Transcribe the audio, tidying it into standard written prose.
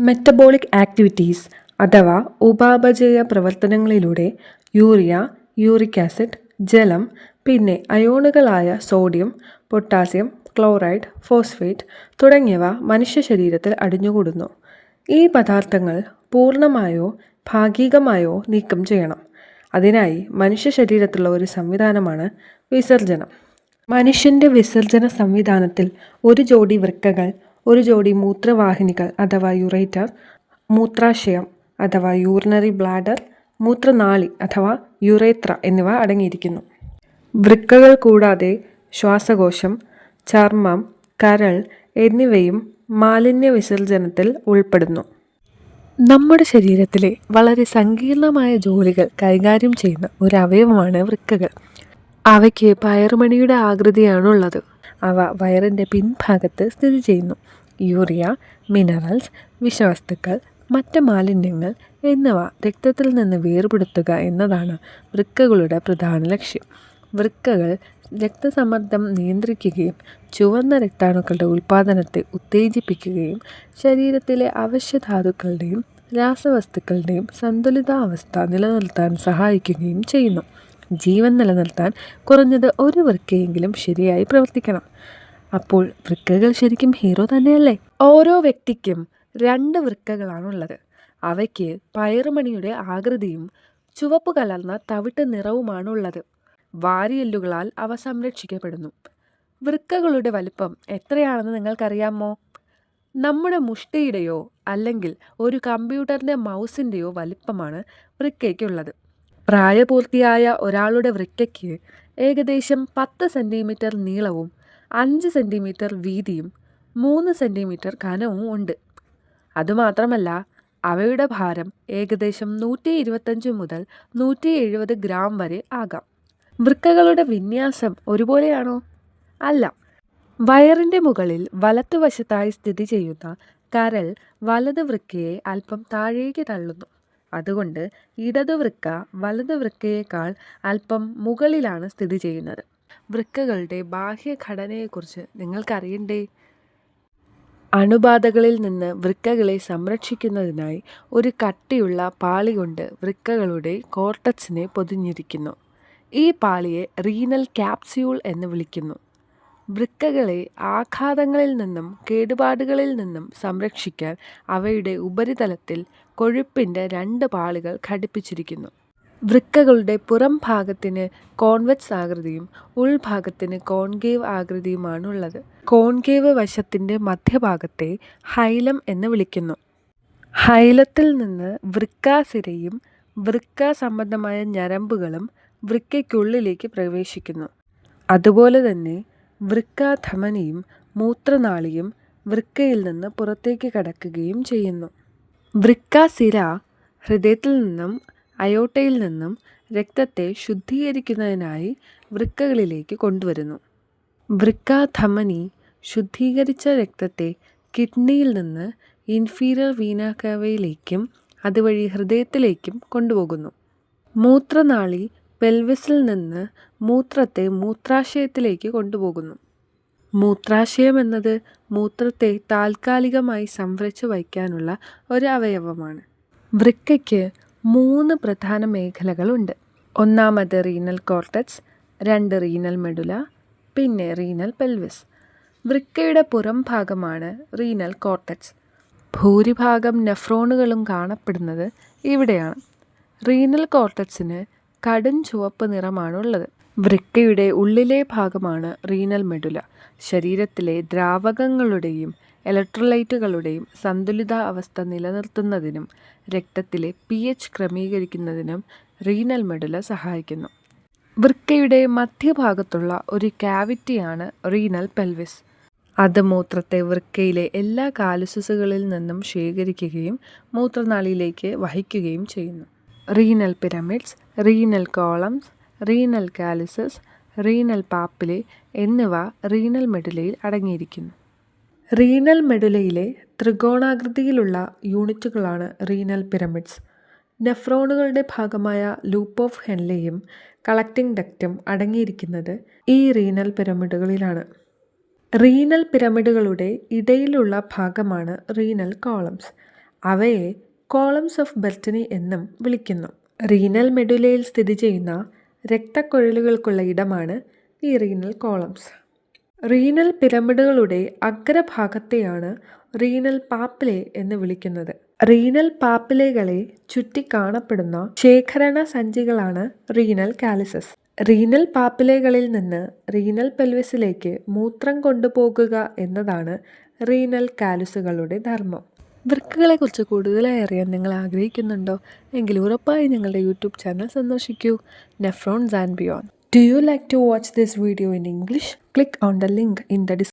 Metabolic activities അഥവാ ഉപാപചയ പ്രവർത്തനങ്ങളിലൂടെ യൂറിയ, യൂറിക് ആസിഡ്, ജലം, പിന്നെ അയോണുകളായ സോഡിയം, പൊട്ടാസ്യം, ക്ലോറൈഡ്, ഫോസ്ഫേറ്റ് തുടങ്ങിയവ മനുഷ്യ ശരീരത്തിൽ അടിഞ്ഞുകൂടുന്നു. ഈ പദാർത്ഥങ്ങൾ പൂർണ്ണമായോ ഭാഗികമായോ നീക്കം ചെയ്യണം. അതിനായി മനുഷ്യ ശരീരത്തിലുള്ള ഒരു സംവിധാനമാണ് വിസർജനം. മനുഷ്യൻ്റെ വിസർജന സംവിധാനത്തിൽ ഒരു ജോഡി വൃക്കകൾ, ഒരു ജോഡി മൂത്രവാഹിനികൾ അഥവാ യുറേറ്റർ, മൂത്രാശയം അഥവാ യൂറിനറി ബ്ലാഡർ, മൂത്രനാളി അഥവാ യുറേത്ര എന്നിവ അടങ്ങിയിരിക്കുന്നു. വൃക്കകൾ കൂടാതെ ശ്വാസകോശം, ചർമ്മം, കരൾ എന്നിവയും മാലിന്യ വിസർജനത്തിൽ ഉൾപ്പെടുന്നു. നമ്മുടെ ശരീരത്തിലെ വളരെ സങ്കീർണമായ ജോലികൾ കൈകാര്യം ചെയ്യുന്ന ഒരു അവയവമാണ് വൃക്കകൾ. അവയ്ക്ക് പയറുമണിയുടെ ആകൃതിയാണുള്ളത്. അവ വയറിൻ്റെ പിൻഭാഗത്ത് സ്ഥിതി ചെയ്യുന്നു. യൂറിയ, മിനറൽസ്, വിഷവസ്തുക്കൾ, മറ്റ് മാലിന്യങ്ങൾ എന്നിവ രക്തത്തിൽ നിന്ന് വേർപെടുത്തുക എന്നതാണ് വൃക്കകളുടെ പ്രധാന ലക്ഷ്യം. വൃക്കകൾ രക്തസമ്മർദ്ദം നിയന്ത്രിക്കുകയും ചുവന്ന രക്താണുക്കളുടെ ഉൽപ്പാദനത്തെ ഉത്തേജിപ്പിക്കുകയും ശരീരത്തിലെ അവശ്യധാതുക്കളുടെയും രാസവസ്തുക്കളുടെയും സന്തുലിതാവസ്ഥ നിലനിർത്താൻ സഹായിക്കുകയും ചെയ്യുന്നു. ജീവൻ നിലനിർത്താൻ കുറഞ്ഞത് ഒരു വൃക്കയെങ്കിലും ശരിയായി പ്രവർത്തിക്കണം. അപ്പോൾ വൃക്കകൾ ശരിക്കും ഹീറോ തന്നെയല്ലേ? ഓരോ വ്യക്തിക്കും 2 വൃക്കകളാണുള്ളത്. അവയ്ക്ക് പയറുമണിയുടെ ആകൃതിയും ചുവപ്പ് കലർന്ന തവിട്ട് നിറവുമാണുള്ളത്. വാരിയെല്ലുകളാൽ അവ സംരക്ഷിക്കപ്പെടുന്നു. വൃക്കകളുടെ വലിപ്പം എത്രയാണെന്ന് നിങ്ങൾക്കറിയാമോ? നമ്മുടെ മുഷ്ടിയുടെയോ അല്ലെങ്കിൽ ഒരു കമ്പ്യൂട്ടറിൻ്റെ മൗസിൻ്റെയോ വലിപ്പമാണ് വൃക്കയ്ക്കുള്ളത്. പ്രായപൂർത്തിയായ ഒരാളുടെ വൃക്കയ്ക്ക് ഏകദേശം 10 സെൻറ്റിമീറ്റർ നീളവും 5 സെൻറ്റിമീറ്റർ വീതിയും 3 സെൻറ്റിമീറ്റർ കനവും ഉണ്ട്. അതുമാത്രമല്ല, അവയുടെ ഭാരം ഏകദേശം 125 മുതൽ 170 ഗ്രാം വരെ ആകാം. വൃക്കകളുടെ വിന്യാസം ഒരുപോലെയാണോ? അല്ല. വയറിൻ്റെ മുകളിൽ വലതുവശത്തായി സ്ഥിതി ചെയ്യുന്ന കരൾ വലത് വൃക്കയെ അല്പം താഴേക്ക് തള്ളുന്നു. അതുകൊണ്ട് ഇടതു വൃക്ക വലത് വൃക്കയേക്കാൾ അല്പം മുകളിലാണ് സ്ഥിതി ചെയ്യുന്നത്. വൃക്കകളുടെ ബാഹ്യഘടനയെക്കുറിച്ച് നിങ്ങൾക്കറിയണ്ടേ? അണുബാധകളിൽ നിന്ന് വൃക്കകളെ സംരക്ഷിക്കുന്നതിനായി ഒരു കട്ടിയുള്ള പാളി കൊണ്ട് വൃക്കകളുടെ കോർട്ടക്സിനെ പൊതിഞ്ഞിരിക്കുന്നു. ഈ പാളിയെ റീനൽ ക്യാപ്സ്യൂൾ എന്ന് വിളിക്കുന്നു. വൃക്കകളെ ആഘാതങ്ങളിൽ നിന്നും കേടുപാടുകളിൽ നിന്നും സംരക്ഷിക്കാൻ അവയുടെ ഉപരിതലത്തിൽ കൊഴുപ്പിൻ്റെ 2 പാളികൾ ഘടിപ്പിച്ചിരിക്കുന്നു. വൃക്കകളുടെ പുറം ഭാഗത്തിന് കോൺവെക്സ് ആകൃതിയും ഉൾഭാഗത്തിന് കോൺകേവ് ആകൃതിയുമാണുള്ളത്. കോൺകേവ് വശത്തിൻ്റെ മധ്യഭാഗത്തെ ഹൈലം എന്ന് വിളിക്കുന്നു. ഹൈലത്തിൽ നിന്ന് വൃക്കാസിരയും വൃക്ക സംബന്ധമായ ഞരമ്പുകളും വൃക്കയ്ക്കുള്ളിലേക്ക് പ്രവേശിക്കുന്നു. അതുപോലെ തന്നെ വൃക്കാധമനിയും മൂത്രനാളിയും വൃക്കയിൽ നിന്ന് പുറത്തേക്ക് കടക്കുകയും ചെയ്യുന്നു. വൃക്കാസിര ഹൃദയത്തിൽ നിന്നും അയോർട്ടയിൽ നിന്നും രക്തത്തെ ശുദ്ധീകരിക്കുന്നതിനായി വൃക്കകളിലേക്ക് കൊണ്ടുവരുന്നു. വൃക്കാധമനി ശുദ്ധീകരിച്ച രക്തത്തെ കിഡ്നിയിൽ നിന്ന് ഇൻഫീരിയർ വീന കവയിലേക്കും അതുവഴി ഹൃദയത്തിലേക്കും കൊണ്ടുപോകുന്നു. മൂത്രനാളി പെൽവിസിൽ നിന്ന് മൂത്രത്തെ മൂത്രാശയത്തിലേക്ക് കൊണ്ടുപോകുന്നു. മൂത്രാശയം എന്നത് മൂത്രത്തെ താൽക്കാലികമായി സംഭരിച്ചു വയ്ക്കാനുള്ള ഒരു അവയവമാണ്. വൃക്കയ്ക്ക് 3 പ്രധാന മേഖലകളുണ്ട്. ഒന്നാമത് റീനൽ കോർട്ടക്സ്, 2 റീനൽ മെഡുല, പിന്നെ റീനൽ പെൽവിസ്. വൃക്കയുടെ പുറം ഭാഗമാണ് റീനൽ കോർട്ടക്സ്. ഭൂരിഭാഗം നെഫ്രോണുകളും കാണപ്പെടുന്നത് ഇവിടെയാണ്. റീനൽ കോർട്ടക്സിന് കടും ചുവപ്പ് നിറമാണുള്ളത്. വൃക്കയുടെ ഉള്ളിലെ ഭാഗമാണ് റീനൽ മെഡുല. ശരീരത്തിലെ ദ്രാവകങ്ങളുടെയും ഇലക്ട്രോലൈറ്റുകളുടെയും സന്തുലിതാവസ്ഥ നിലനിർത്തുന്നതിനും രക്തത്തിലെ pH ക്രമീകരിക്കുന്നതിനും റീനൽ മെഡുല സഹായിക്കുന്നു. വൃക്കയുടെ മധ്യഭാഗത്തുള്ള ഒരു ക്യാവിറ്റിയാണ് റീനൽ പെൽവിസ്. അത് മൂത്രത്തെ വൃക്കയിലെ എല്ലാ കാലുസസുകളിൽ നിന്നും ശേഖരിക്കുകയും മൂത്രനാളിയിലേക്ക് വഹിക്കുകയും ചെയ്യുന്നു. Renal pyramids, renal columns, renal calyces, renal papillae എന്നിവ റീനൽ മെഡുലയിൽ അടങ്ങിയിരിക്കുന്നു. റീനൽ മെഡുലയിലെ ത്രികോണാകൃതിയിലുള്ള യൂണിറ്റുകളാണ് റീനൽ പിരമിഡ്സ്. നെഫ്രോണുകളുടെ ഭാഗമായ ലൂപ്പ് ഓഫ് ഹെൻലെയും കളക്റ്റിംഗ് ഡക്റ്റും അടങ്ങിയിരിക്കുന്നത് ഈ റീനൽ പിരമിഡുകളിലാണ്. റീനൽ പിരമിഡുകളുടെ ഇടയിലുള്ള ഭാഗമാണ് റീനൽ കോളംസ്. അവയെ കോളംസ് ഓഫ് ബെർട്ടനി എന്നും വിളിക്കുന്നു. റീനൽ മെഡുലയിൽ സ്ഥിതി ചെയ്യുന്ന രക്തക്കുഴലുകൾക്കുള്ള ഇടമാണ് ഈ റീനൽ കോളംസ്. റീനൽ പിരമിഡുകളുടെ അഗ്രഭാഗത്തെയാണ് റീനൽ പാപ്പിലെ എന്ന് വിളിക്കുന്നത്. റീനൽ പാപ്പിലകളെ ചുറ്റി കാണപ്പെടുന്ന ശേഖരണ സഞ്ചികളാണ് റീനൽ കാലിസസ്. റീനൽ പാപ്പിലകളിൽ നിന്ന് റീനൽ പെൽവിസിലേക്ക് മൂത്രം കൊണ്ടുപോകുക എന്നതാണ് റീനൽ കാലുസുകളുടെ ധർമ്മം. വൃക്കകളെക്കുറിച്ച് കൂടുതലായി അറിയാൻ നിങ്ങൾ ആഗ്രഹിക്കുന്നുണ്ടോ? എങ്കിൽ ഉറപ്പായി ഞങ്ങളുടെ യൂട്യൂബ് ചാനൽ സന്ദർശിക്കൂ, nephrons and beyond. Do you like to watch this video in English? Click on the link in the description.